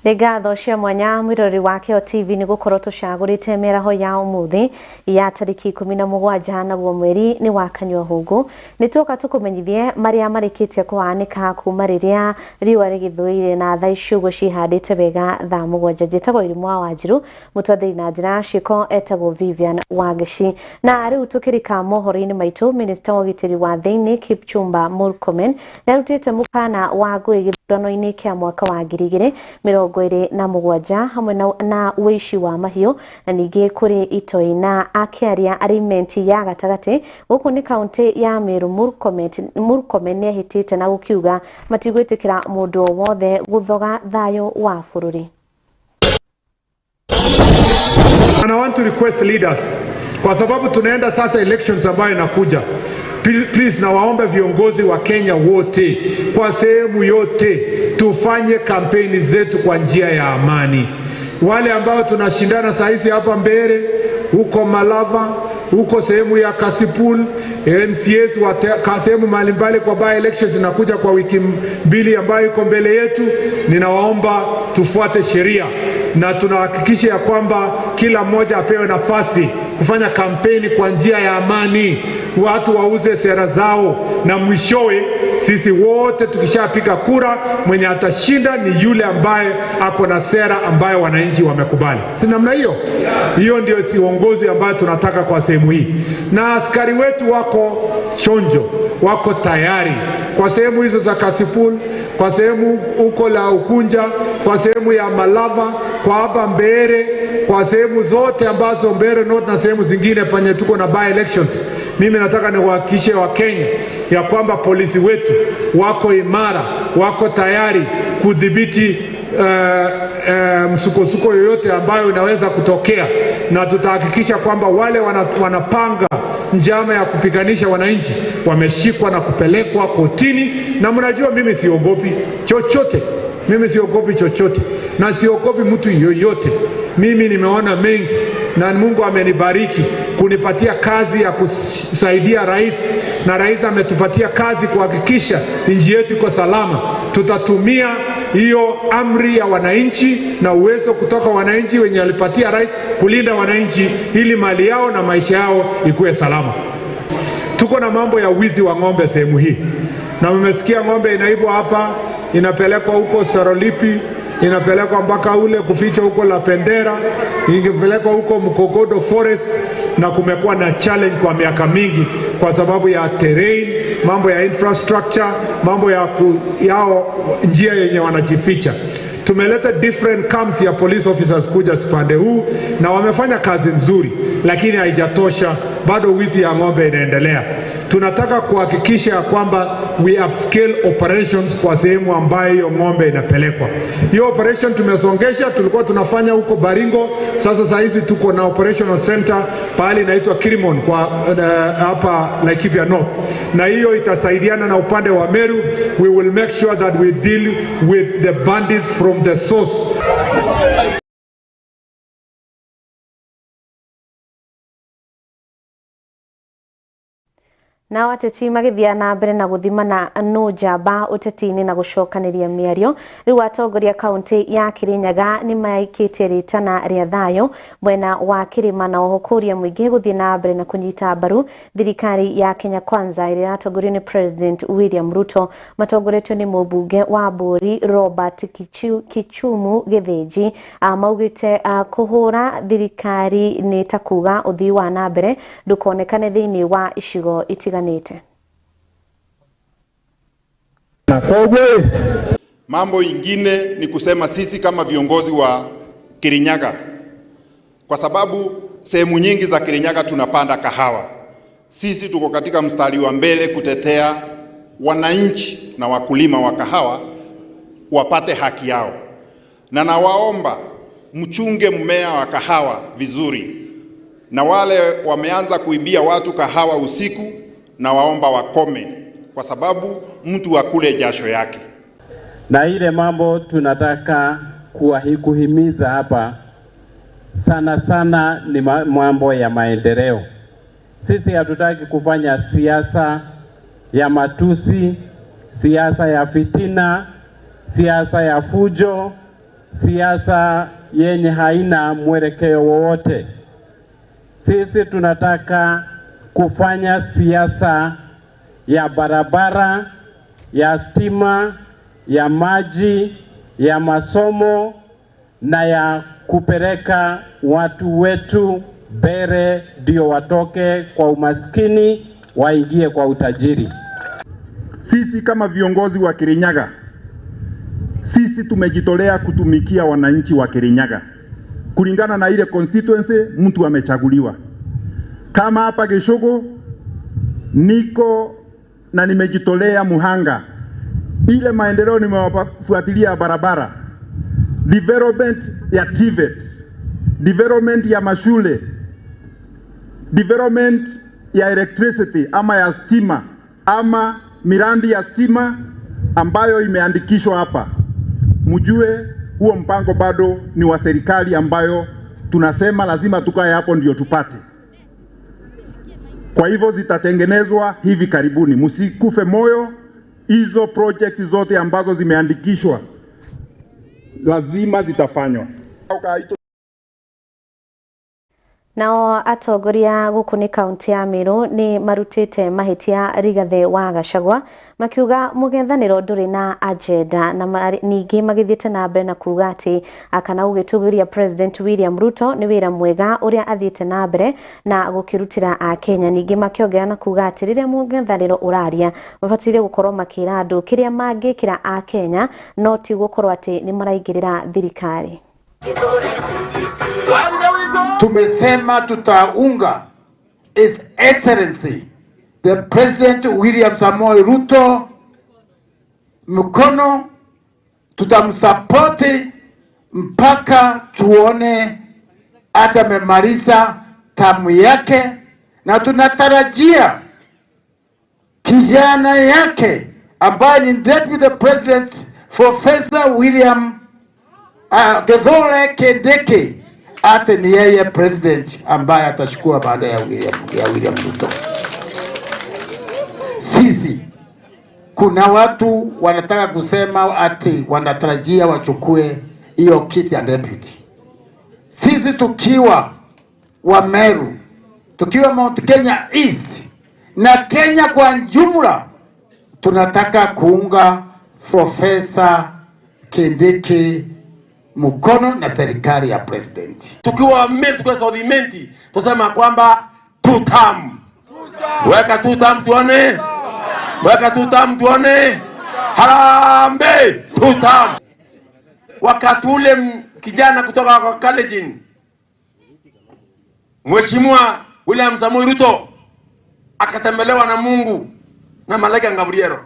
Ngatho cia mwanya mwirori wake o TV ni gukorwo tucagurite meraho ya umuthi ya tariki 17 naguo mweri ni wakanywa hungu ni tuka tukumenyithie maria marikitie kuhanika kuma riria riwa rigithuire na thaa icugo cihandite wega thaa 7 njitagwo Irimu wa Wanjiru mutwathiri na njira ciko etagwo Vivian Wagici na riu tukirika mohoro-ini maitu minister wa gitiri wa thiini Kipchumba Murkomen narutite mukana wa ngui githurano-ini kia mwaka wa 2027 hamwe na uici wa mahiu na ningi kuri itoi na akiaria arimenti ya gatagati guku ni kaunti ya Meru. Murkomen ni hitite na gukiuga matigwitikira mundu wothe guthoga thayo wa bururi. And I want to request leaders, kwa sababu tunaenda sasa elections ambayo inakuja, please na waombe viongozi wa Kenya wote kwa sehemu yote tufanye kampeni zetu kwa njia ya amani. Wale ambao tunashindana saizi hapa mbele, huko Malava, huko sehemu ya Kasipul, MCS wa sehemu mbalimbali kwa by elections zinakuja kwa wiki mbili ambayo iko mbele yetu, ninawaomba tufuate sheria na tunahakikisha ya kwamba kila mmoja apewe nafasi kufanya kampeni kwa njia ya amani, watu wauze sera zao, na mwishowe sisi wote tukishapiga kura mwenye atashinda ni yule ambaye ako na sera ambayo wananchi wamekubali. Si namna hiyo? Hiyo ndio uongozi ambayo tunataka kwa sehemu hii. Na askari wetu wako chonjo, wako tayari kwa sehemu hizo za Kasipul, kwa sehemu huko la Ukunja, kwa sehemu ya Malava, kwa hapa Mbere, kwa sehemu zote ambazo Mbere North na sehemu zingine panye tuko na by elections. Mimi nataka niwahakikishie wa Kenya ya kwamba polisi wetu wako imara, wako tayari kudhibiti msukosuko yoyote ambayo inaweza kutokea, na tutahakikisha kwamba wale wanapanga njama ya kupiganisha wananchi wameshikwa na kupelekwa kotini. Na mnajua mimi siogopi chochote, na siogopi mtu yoyote. Mimi nimeona mengi na Mungu amenibariki kunipatia kazi ya kusaidia rais, na rais ametupatia kazi kuhakikisha nchi yetu iko salama. Tutatumia hiyo amri ya wananchi na uwezo kutoka wananchi wenye alipatia rais kulinda wananchi ili mali yao na maisha yao ikuwe salama. Tuko na mambo ya wizi wa ng'ombe sehemu hii, na mmesikia ng'ombe inaibwa hapa, inapelekwa huko Sarolipi, inapelekwa mpaka ule kuficha huko La Pendera, ingepelekwa huko Mkogodo Forest, na kumekuwa na challenge kwa miaka mingi kwa sababu ya terrain, mambo ya infrastructure, mambo ya yao njia yenye wanajificha. Tumeleta different camps ya police officers kuja pande huu na wamefanya kazi nzuri, lakini haijatosha, bado wizi ya ng'ombe inaendelea. Tunataka kuhakikisha kwamba we upscale operations kwa sehemu ambayo hiyo ng'ombe inapelekwa. Hiyo operation tumesongesha, tulikuwa tunafanya huko Baringo, sasa hizi tuko na operational center pale inaitwa Kirimon kwa hapa Laikipia North, na hiyo itasaidiana na upande wa Meru. We will make sure that we deal with the bandits from the source. Na wateti magithia na mbere na guthimana no njamba uteti-ini na gucokaniria miario riu atongoria kaunti ya Kirinyaga ni maikitie ritana ria thayo mwena wa Kirima na ohokuria muingi guthii na mbere na kunyita mbaru thirikari ya Kenya Kwanza iria atongorio ni President William Ruto. Matongoretio ni mubunge wa Mburi Robert Kichumu Githinji maugite kuhura thirikari ni takuga uthii wa na mbere ndukonekane thiini wa icigo itiganite. Mambo ingine ni kusema sisi kama viongozi wa Kirinyaga, kwa sababu sehemu nyingi za Kirinyaga tunapanda kahawa, sisi tuko katika mstari wa mbele kutetea wananchi na wakulima wa kahawa wapate haki yao, na nawaomba mchunge mmea wa kahawa vizuri, na wale wameanza kuibia watu kahawa usiku na waomba wakome, kwa sababu mtu akule jasho yake. Na ile mambo tunataka kuhimiza hapa sana sana ni mambo ya maendeleo. Sisi hatutaki kufanya siasa ya matusi, siasa ya fitina, siasa ya fujo, siasa yenye haina mwelekeo wowote. Sisi tunataka kufanya siasa ya barabara, ya stima, ya maji, ya masomo na ya kupeleka watu wetu mbele, ndio watoke kwa umaskini waingie kwa utajiri. Sisi kama viongozi wa Kirinyaga, sisi tumejitolea kutumikia wananchi wa Kirinyaga kulingana na ile constituency mtu amechaguliwa. Kama hapa Geshogo niko na nimejitolea muhanga ile maendeleo nimewafuatilia barabara, development ya TVET, development ya mashule, development ya electricity ama ya stima ama mirandi ya stima ambayo imeandikishwa hapa. Mjue huo mpango bado ni wa serikali ambayo tunasema lazima tukae hapo ndio tupate. Kwa hivyo zitatengenezwa hivi karibuni. Msikufe moyo, hizo project zote ambazo zimeandikishwa lazima zitafanywa. Nao atongoria guku ni kaunti ya Meru ni marutite mahitia Rigathi wa Gachagua makiuga mugethaniro nduri na agenda na ningi magithite na mbere na kuga ati akana ugitugiria President William Ruto ni wira mwega uria athite na mbere na gukirutira a Kenya. Ningi makiongerera na kuga ati riria mugethaniro uraria mabatire gukorwo makira andu kiria mangikira a Kenya no ti gukorwo ati ni maraingirira thirikari. Tumesema tutaunga His Excellency the President William Samoei Ruto mkono, tutamsapoti mpaka tuone atamemaliza tamu yake, na tunatarajia kijana yake ambaye ni Deputy President Professor William Kithure Kindiki ate ni yeye president ambaye atachukua baada ya William Ruto. Sisi kuna watu wanataka kusema ati wanatarajia wachukue hiyo kiti ya deputy. Sisi tukiwa wa Meru, tukiwa Mount Kenya East na Kenya kwa jumla, tunataka kuunga Professor Kindiki mkono na serikali ya president. Tukiwa Meru, tukiwa South Imenti, tusema kwamba tutam. Weka tutam tuone. Weka tutam tuone. Harambe tutam. Wakati ule kijana kutoka kwa Kalenjin, Mheshimiwa William Samoei Ruto akatembelewa na Mungu na malaika Gabriel.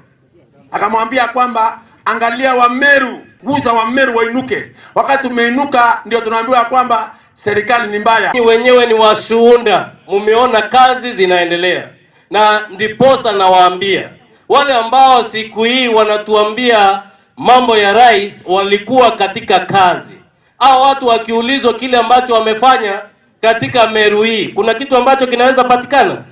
Akamwambia kwamba angalia wa Meru, gusa wa Meru wainuke. Wakati umeinuka ndio tunaambiwa kwamba serikali ni mbaya. Wenyewe ni washuhuda, mumeona kazi zinaendelea. Na ndiposa nawaambia wale ambao siku hii wanatuambia mambo ya rais walikuwa katika kazi. Hao watu wakiulizwa kile ambacho wamefanya katika Meru hii, kuna kitu ambacho kinaweza patikana?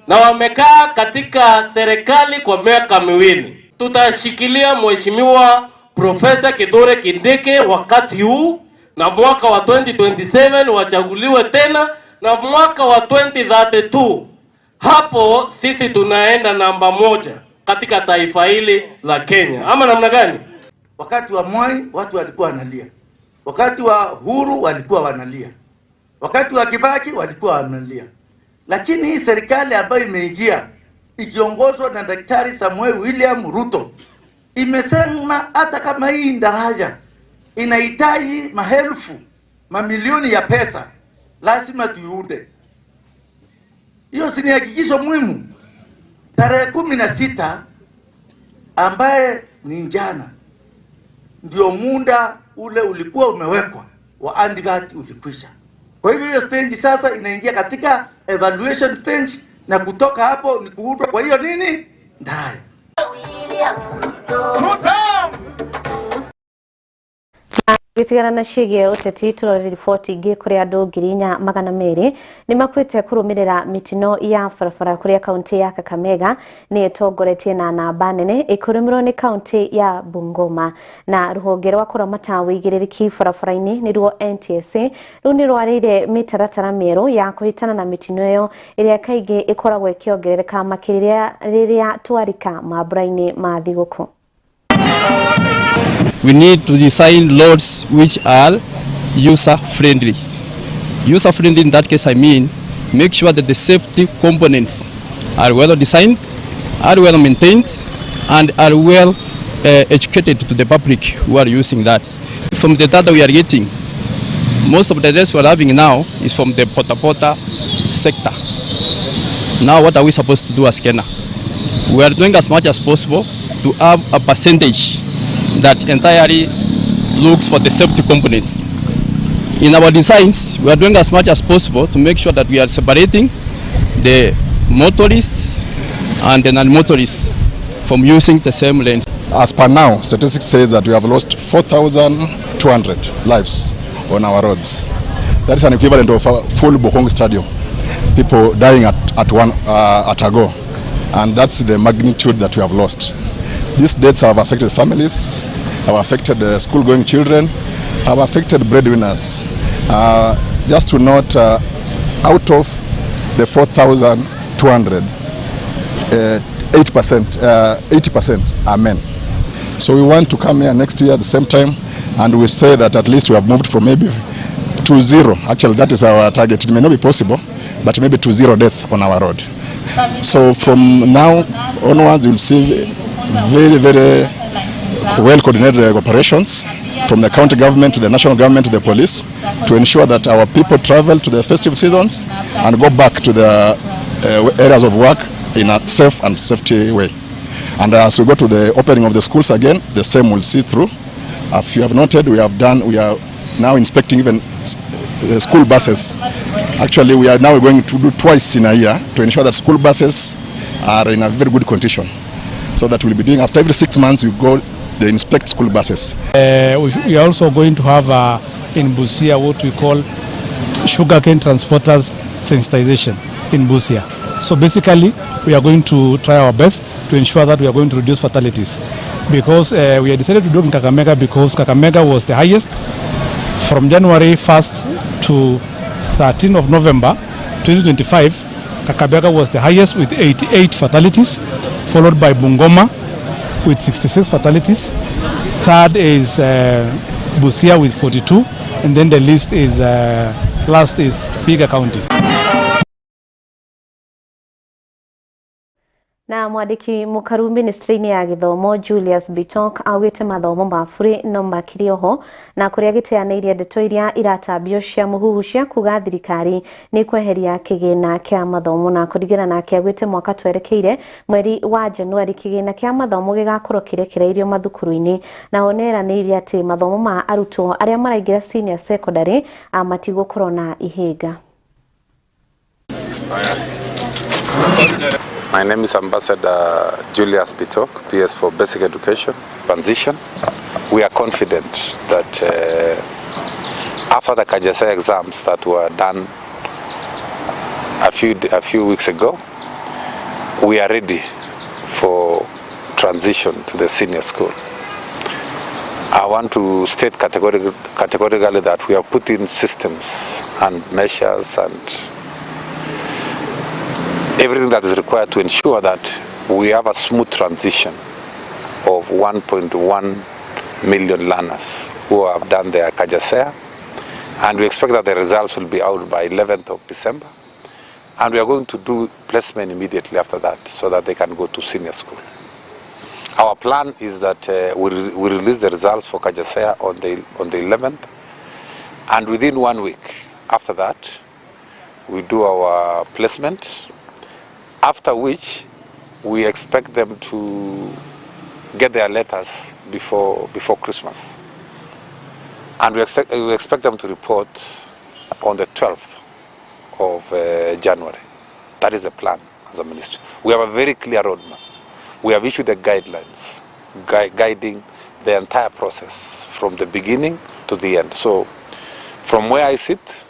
Na wamekaa katika serikali kwa miaka miwili. Tutashikilia Mheshimiwa Profesa Kithure Kindiki wakati huu, na mwaka wa 2027 wachaguliwe tena, na mwaka wa 2032 hapo sisi tunaenda namba 1 katika taifa hili la Kenya. Ama namna gani? Wakati wa Moi watu walikuwa wanalia, wakati wa Uhuru walikuwa wanalia, wakati wa Kibaki walikuwa wanalia, lakini hii serikali ambayo imeingia ikiongozwa na Daktari Samoei William Ruto imesema hata kama hii daraja inahitaji maelfu mamilioni ya pesa lazima tuiunde. Hiyo si ni hakikisho muhimu. Tarehe 16 ambaye ni jana ndio muda ule ulikuwa umewekwa wa andivat ulikwisha. Kwa hivyo hiyo stage sasa inaingia katika evaluation stage, na kutoka hapo ni kuundwa kwa hiyo nini daraja. Gitigana na ciĩgiĩ ũteti turore riboti ingĩ kũrĩ andũ 400 nĩ makwĩte kũrũmĩrĩra mitino ya barabara kũrĩa kaunti ya Kakamega nĩ ĩtongoretie na namba nene ĩkũrũmĩrĩrwo nĩ kaunti ya Bungoma na rũhonge rwa kũramata wĩigĩrĩrĩki barabara-inĩ nĩruo NTSA rĩu nĩ rwarĩire mĩtaratara mĩerũ ya kũhĩtana na mitino ĩyo ĩrĩa kaingĩ ĩkoragwo ĩkĩongerereka makĩria rĩrĩa twarika mambura-inĩ ma thigũkũ. We need to design roads which are user friendly. User friendly in that case I mean make sure that the safety components are well designed, are well maintained and are well educated to the public who are using that. From the data we are getting, most of the deaths we are having now is from the pota sector. Now what are we supposed to do as Kenya? We are doing as much as possible to have a percentage that entirely looks for the safety components. In our designs, we are doing as much as possible to make sure that we are separating the motorists and the non-motorists from using the same lanes. As per now, statistics says that we have lost 4,200 lives on our roads. That is an equivalent of a full Bohong Stadium. People dying at a go. And that's the magnitude that we have lost. These deaths have affected families, have affected school-going children, have affected breadwinners. Just to note, out of the 4,200, 80% are men. So we want to come here next year at the same time, and we say that at least we have moved from maybe to 0. Actually, that is our target. It may not be possible, but maybe to 0 death on our road. So from now onwards, you'll see very, very well coordinated operations from the county government to the national government to the police to ensure that our people travel to the festive seasons and go back to the areas of work in a safe and safety way. And as we go to the opening of the schools again, the same will see through. If you have noted, we are now inspecting even school buses. Actually, we are now going to do twice in a year to ensure that school buses are in a very good condition. So that we'll be doing after every 6 months, they inspect school buses. We are also going to have in Busia what we call sugarcane transporters sensitization in Busia. So basically, we are going to try our best to ensure that we are going to reduce fatalities. Because we have decided to do it in Kakamega because Kakamega was the highest from January 1st to 13th of November 2025. Kakamega was the highest with 88 fatalities, followed by Bungoma with 66 fatalities. Third is Busia with 42, and then the list is last is Vihiga County. Na mwandiki mukaru ministry-inĩ ya gĩthomo Julius Bitok augĩte mathomo ma bure no makĩrĩ oho na kũrĩa gĩteanĩirie ndeto iria iratambio cia mũhuhu cia kuga thirikari nĩ kweheria kĩgĩna kĩa mathomo na kũringana nake augĩte mwaka twerekeire mweri wa Januari kĩgĩna kĩa mathomo gĩgakorwo kĩrekereirio mathukuru-inĩ na oneranĩirie atĩ mathomo ma arutwo arĩa maraingĩra senior secondary matigũkorwo na ihĩnga. My name is Ambassador Julius Bitok, PS for Basic Education Transition. We are confident that after the KJSEA exams that were done a few weeks ago, we are ready for transition to the senior school. I want to state categorically that we have put in systems and measures and everything that is required to ensure that we have a smooth transition of 1.1 million learners who have done their KJSEA, and we expect that the results will be out by 11th of December, and we are going to do placement immediately after that so that they can go to senior school. Our plan is that we release the results for KJSEA on the 11th, and within 1 week after that we do our placement, after which we expect them to get their letters before Christmas. And we expect them to report on the 12th of January. That is the plan as a ministry. We have a very clear roadmap. We have issued the guidelines guiding the entire process from the beginning to the end. So from where I sit,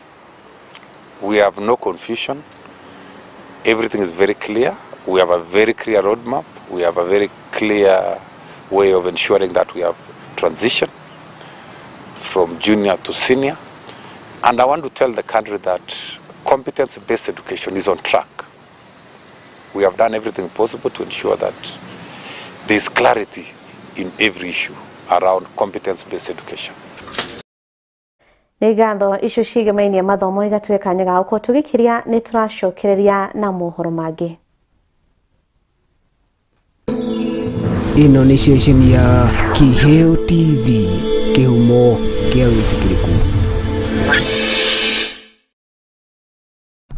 we have no confusion. Everything is very clear. We have a very clear roadmap. We have a very clear way of ensuring that we have transition from junior to senior. And I want to tell the country that competence-based education is on track. We have done everything possible to ensure that there is clarity in every issue around competence-based education. Nĩngatho icio ciĩgemainie mathomo igatwĩka nyaga uko tugikiria nĩ tũracokereria na mohoro mangĩ. Ĩno nĩ ceceni ya Kiheo TV, kĩhumo kĩa wĩtĩkĩrĩku.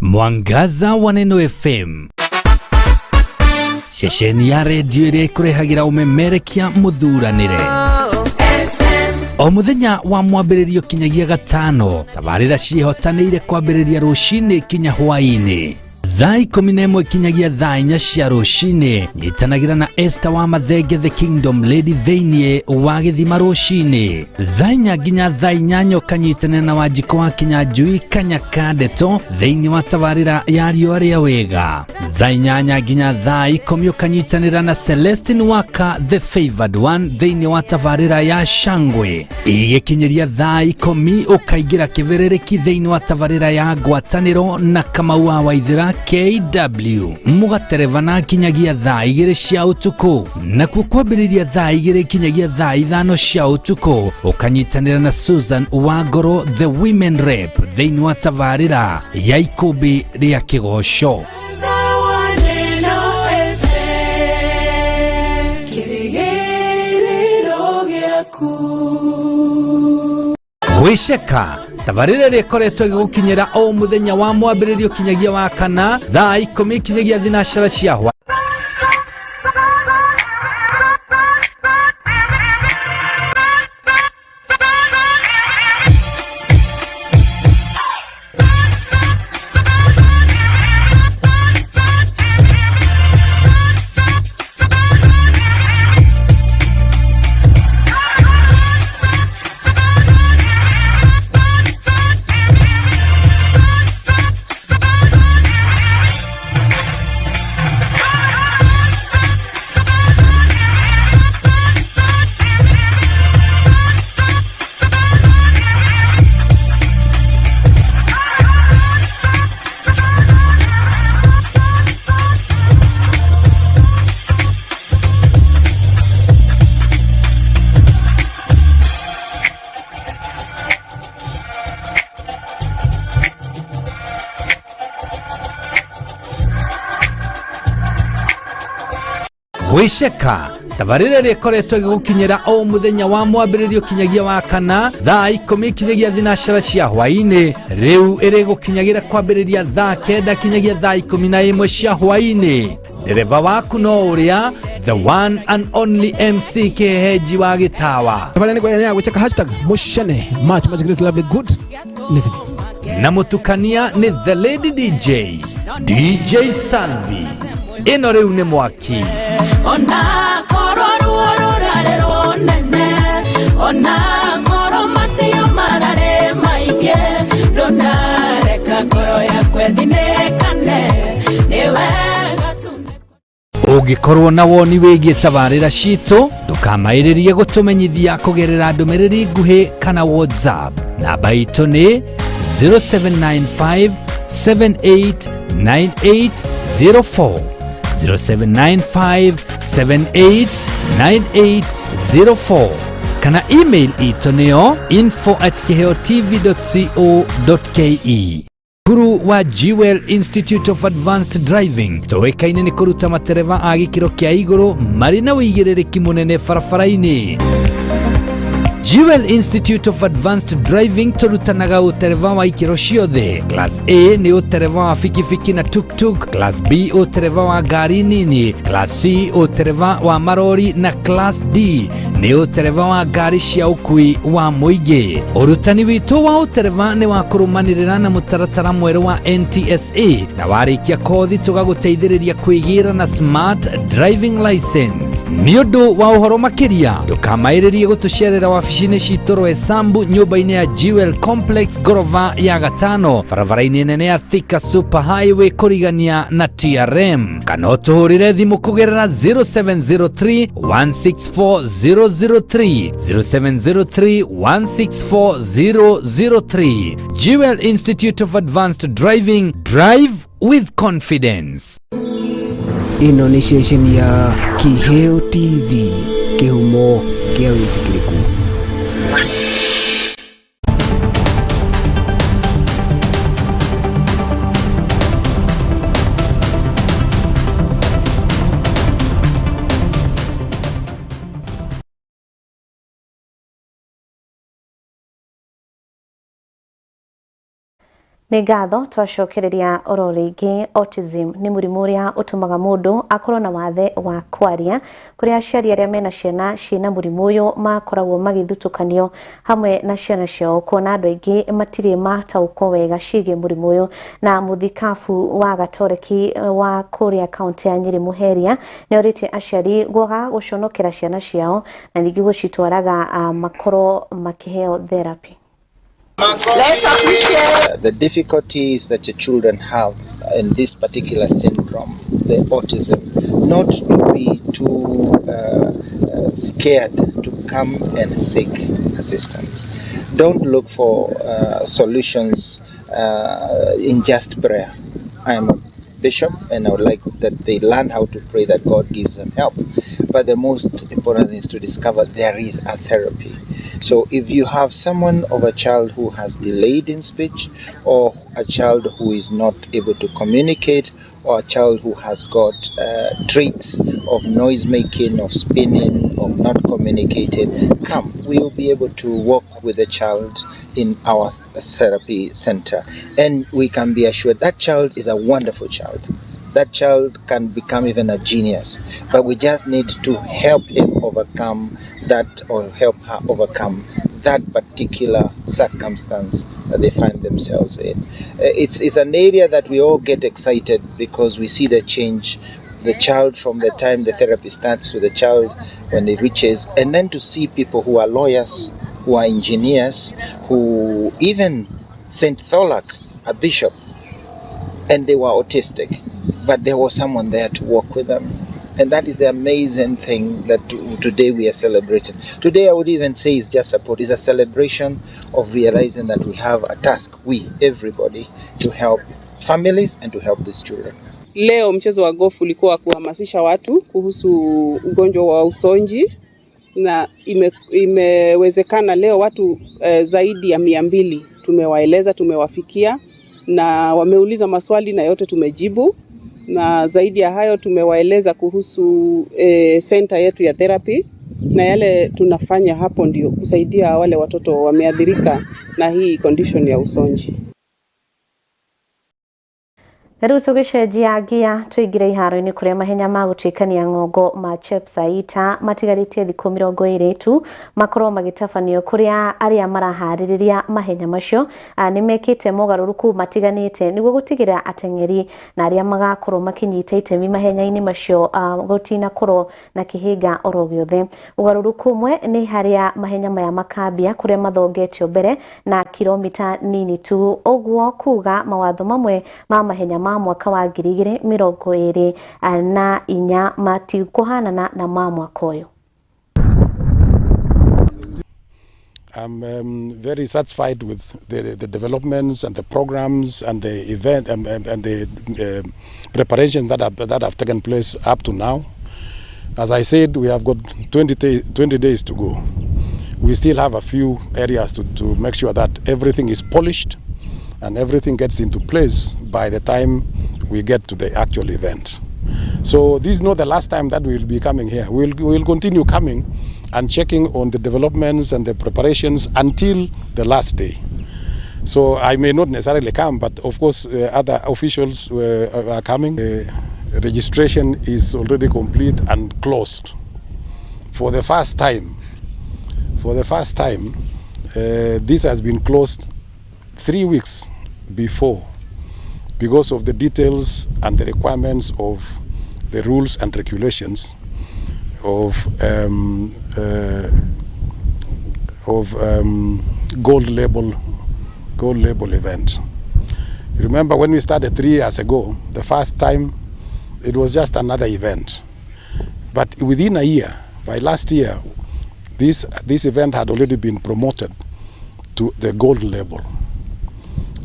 Mwangaza wa Neno FM, ceceni ya redio ĩrĩa ĩkũrehagira umemerekia muthuranire. O muthenya wa mwambĩrĩrio kinyagia gatano, tabarĩra ciĩhotanĩire kwambĩrĩria rũcinĩ kinya hwaĩ-inĩ. Thaa 11 kinyagia thaa 4 cia rũcinĩ, nyitanagĩra na Esther wa Mathenge the Kingdom Lady thĩinĩ wa Gĩthima rũcinĩ. Thaa 4 nginya thaa 8 kanyitanĩra na Wanjiko wa Kinyanjui Kanyaka Ndeto thĩinĩ wa tabarĩra ya Riũa rĩa Wega. Thaa 8 nginya thaa 10 kanyitanĩra na Celestine Waka the Favored One thĩinĩ wa tabarĩra ya Shangwe. Igĩkinyĩria thaa 10 ũkaingĩra kĩberereki thĩinĩ wa tabarĩra ya Ngwatanĩro na Kamau wa Waithĩra KW mugatereva na kinyagia thaa 2 cia utuku, na kwambĩrĩria thaa 2 kinyagia thaa 5 cia utuku ukanyitanĩra na Susan Wangoro the Women Rep thĩinĩ wa tabarĩra ya ikũmbĩ rĩa Kĩgoco. Wisheka tabarĩra rĩkoretwo gũkinyĩra o muthenya wa mwambĩrĩrio kinyagia wa kana thaa 10 kinyagia thinacara cia hwa. Wisheka tabarĩra rĩkoretwo gũkinyĩra o muthenya wa mwambĩrĩrio kinyagia wa kana thaa 10 kinyagia thinacara cia hwaĩ-inĩ. Rĩu ĩrĩgũkinyagĩra kwambĩrĩria thaa 9 kinyagia thaa 11 cia hwaĩ-inĩ. Dereva waku no ũrĩa the one and only MC Keheji wa Gĩtawa. Tabarĩra kwa ya gwĩcheka #mushane much great lovely good listen. Na mũtukania nĩ the lady DJ Sanvi. Ĩno rĩu nĩ mwaki. Ona koro ruororarero nene, ona koro matio marare maingĩ, ndonareka koro yakwe ndinekane, nĩ wega Ũngĩkorwo na woni wĩgiĩ tabarĩra citũ, ndũkamaĩrĩrie gũtũmenyithia kũgerera ndũmĩrĩri nguhĩ kana WhatsApp. Namba itũ nĩ 0795 789804 0795789804 kana email ito neo info@keheotv.co.ke. Guru wa Jewel Institute of Advanced Driving toekaine ni kuruta matereva a gĩkĩro kĩa igũrũ marĩ na ũigĩrĩrĩki mũnene barabara-inĩ. Jewel Institute of Advanced Driving turutanaga utereva wa ikiro ciothe. Class A ni utereva wa fikifiki na tuk-tuk, Class B utereva wa gari nini, Class C utereva wa marori na Class D ni utereva wa gari cia ukui wa muingi. Urutani witu wa utereva ni wa kurumanirira na mutaratara mweru wa NTSA na warikia kothi tugaguteithiriria kwigira na smart driving license. Ni undu wa uhoro makiria ndukamairirie gutucerera wabici-ini citu Rwesambu nyumba-ini ya Jewel Complex gorova ya gatano barabara-ini nene ya Thika Super Highway kurigania na TRM kana utuhurire thimu kugerera 0703 164 003 0703 164 003. Jewel Institute of Advanced Driving, drive with confidence. Ino ni station ya Kiheo TV, kihumo kia witikiriku. Nĩ ngatho twacokereria oro rĩngĩ. Autism nĩ mũrimũ ũrĩa ũtũmaga mũndũ akorwo na wathe wa kwaria, kũrĩa aciari arĩa mena ciana ciĩna mũrimũ ũyũ makoragwo magĩthutũkanio hamwe na ciana ciao, kuona andũ aingĩ matirĩ mataũkwo wega ciĩgiĩ mũrimũ ũyũ. Na mũthikabu wa gatoreki wa kũrĩa kaunti ya Nyeri Muheria nĩ orĩtie aciari gwaga gũconokera ciana ciao na ningĩ gũcitwaraga makorwo makĩheo therapy. Let's appreciate the difficulties that your children have in this particular syndrome, the autism, not to be too scared to come and seek assistance. Don't look for solutions in just prayer. I am a bishop and I would like that they learn how to pray that God gives them help. But the most important thing is to discover there is a therapy. So if you have someone of a child who has delayed in speech, or a child who is not able to communicate, or a child who has got traits of noise making, of spinning, of not communicating, come. We will be able to work with the child in our therapy center. And we can be assured that child is a wonderful child. That child can become even a genius, but we just need to help him overcome that, or help her overcome that particular circumstance that they find themselves in. It's an area that we all get excited because we see the change, the child from the time the therapy starts to the child when it reaches, and then to see people who are lawyers, who are engineers, who even St. Thorlak, a bishop, and they were autistic, but there was someone there to work with them. And that is the amazing thing that today we are celebrating. Today I would even say it's just support. It's a celebration of realizing that we have a task, everybody, to help families and to help these children. Leo mchezo wa golf ulikuwa kuhamasisha watu kuhusu ugonjwa wa usonji, na imewezekana leo watu zaidi ya 200 tumewaeleza, tumewafikia na wameuliza maswali na yote tumejibu. Na zaidi ya hayo tumewaeleza kuhusu center yetu ya therapy, na yale tunafanya hapo ndio kusaidia wale watoto wameathirika na hii condition ya usonji. Rĩu tũgĩcenjia ngia tũingĩre iharo-inĩ kũrĩa mahenya ma gũtuĩkania ng'ongo ma Chepsaita matigarĩtie thikũ 20 tu makorwo magĩtabanio, kũrĩa arĩa maraharĩrĩria mahenya macio nĩ mekĩte mogarũrũku matiganĩte nĩguo gũtigĩrĩra ateng'eri na arĩa magakorwo makinyita itemi mahenya-inĩ macio gũtinakorwo na kĩhĩnga oro gĩothe. Ũgarũrũku ũmwe nĩ harĩa mahenya maya makambia kũrĩa mathongetio mbere na kilomita nini tu, ũguo kuga mawatho mamwe ma mahenya ma mwaka wa 2024 matikuhanana na ma mwaka ũyũ. I'm very satisfied with the developments and the programs and the event and the preparations that have taken place up to now. As I said, we have got 20 days to go. We still have a few areas to make sure that everything is polished and everything gets into place by the time we get to the actual event. So this is not the last time that we will be coming here. We'll continue coming and checking on the developments and the preparations until the last day. So I may not necessarily come, but of course other officials are coming. Registration is already complete and closed. For the first time, this has been closed 3 weeks before because of the details and the requirements of the rules and regulations of gold label event. You remember when we started 3 years ago, the first time it was just another event. But within a year, by last year, this event had already been promoted to the gold label.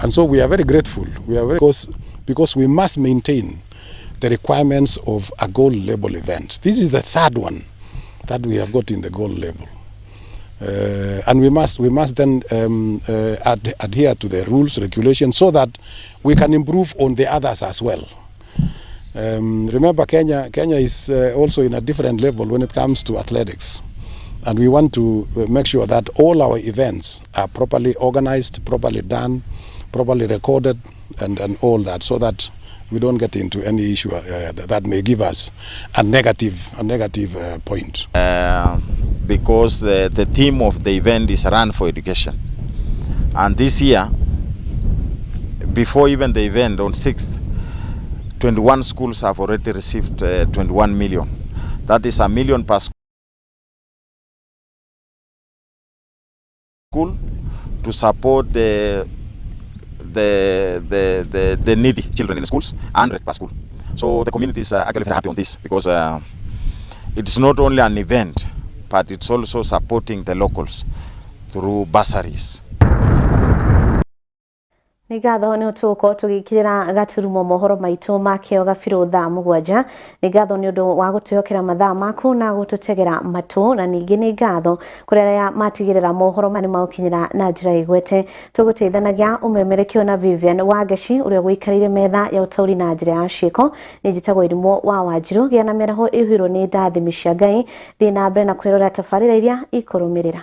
And so we are very grateful. We are very because we must maintain the requirements of a gold label event. This is the third one that we have got in the gold label. And we must then adhere to the rules, regulations, so that we can improve on the others as well. Remember, Kenya is also in a different level when it comes to athletics. And we want to make sure that all our events are properly organized, properly done, properly recorded, and all that, so that we don't get into any issue that may give us a negative point. Because the theme of the event is Run for Education. And this year, before even the event on 6th, 21 schools have already received 21 million. That is $1 million per school to support the needy children in the schools, 100 per school. So the community is actually very happy on this, because it's not only an event, but it's also supporting the locals through bursaries. Nĩ ngatho nĩ ũtũko tũgĩkĩrĩra gaturumo mohoro maitũ makĩo gabiro thaa 7. Nĩ ngatho nĩ ũndũ wa gũtũyokera mathaa maku na gũtũtegera matũ, na ningĩ nĩ ngatho kũrĩ arĩa matigĩrĩra mohoro mani maukinyĩra na njĩra igwete. Tũgũteithanagia ũmemerekio na Vivian Wangeci ũrĩa gũikarĩire metha ya ũtaũri na njĩra ya ciĩko. Nĩ njĩtagwo Irimũ wa Wanjirũ, gĩa na mĩaraho ĩhũirwo nĩ ndathimi cia Ngai. Thiĩ na mbere na kwĩrora tabarĩra iria ikũrũmĩrĩra.